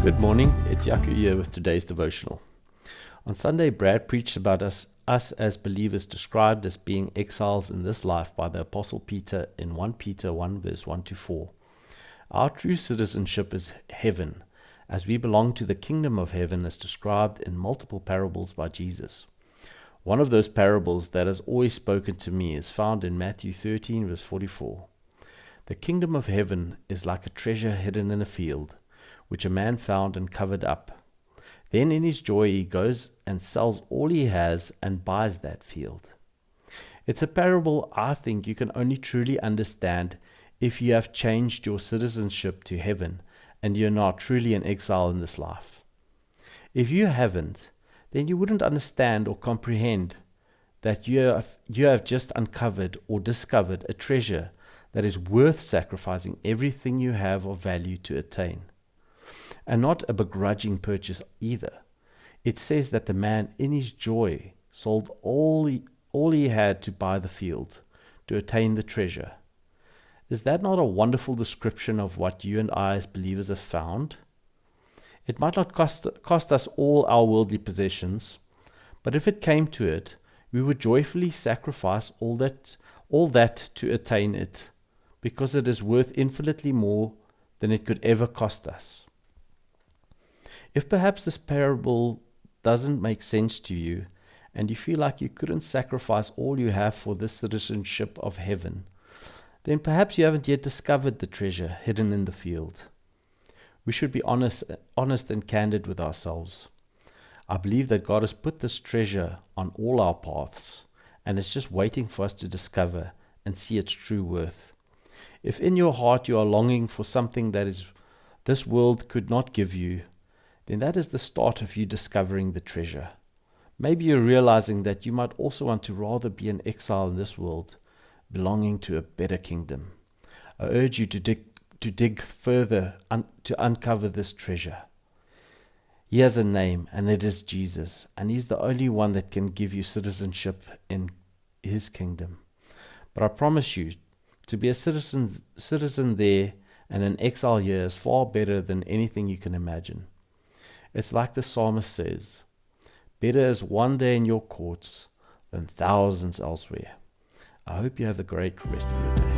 Good morning, it's Yaku here with today's devotional. On Sunday, Brad preached about us as believers described as being exiles in this life by the Apostle Peter in 1 Peter 1 verse 1 to 4. Our true citizenship is heaven, as we belong to the kingdom of heaven as described in multiple parables by Jesus. One of those parables that has always spoken to me is found in Matthew 13 verse 44. The kingdom of heaven is like a treasure hidden in a field, which a man found and covered up. Then in his joy he goes and sells all he has and buys that field. It's a parable I think you can only truly understand if you have changed your citizenship to heaven and you're not truly an exile in this life. If you haven't, then you wouldn't understand or comprehend that you have just uncovered or discovered a treasure that is worth sacrificing everything you have of value to attain. And not a begrudging purchase either. It says that the man in his joy sold all he had to buy the field, to attain the treasure. Is that not a wonderful description of what you and I as believers have found? It might not cost us all our worldly possessions, but if it came to it, we would joyfully sacrifice all that to attain it, because it is worth infinitely more than it could ever cost us. If perhaps this parable doesn't make sense to you, and you feel like you couldn't sacrifice all you have for this citizenship of heaven, then perhaps you haven't yet discovered the treasure hidden in the field. We should be honest and candid with ourselves. I believe that God has put this treasure on all our paths, and it's just waiting for us to discover and see its true worth. If in your heart you are longing for something that this world could not give you, then that is the start of you discovering the treasure. Maybe you're realizing that you might also want to rather be an exile in this world, belonging to a better kingdom. I urge you to dig further to uncover this treasure. He has a name, and it is Jesus, and He's the only one that can give you citizenship in His kingdom. But I promise you, to be a citizen there and an exile here is far better than anything you can imagine. It's like the psalmist says, better is one day in your courts than thousands elsewhere. I hope you have a great rest of your day.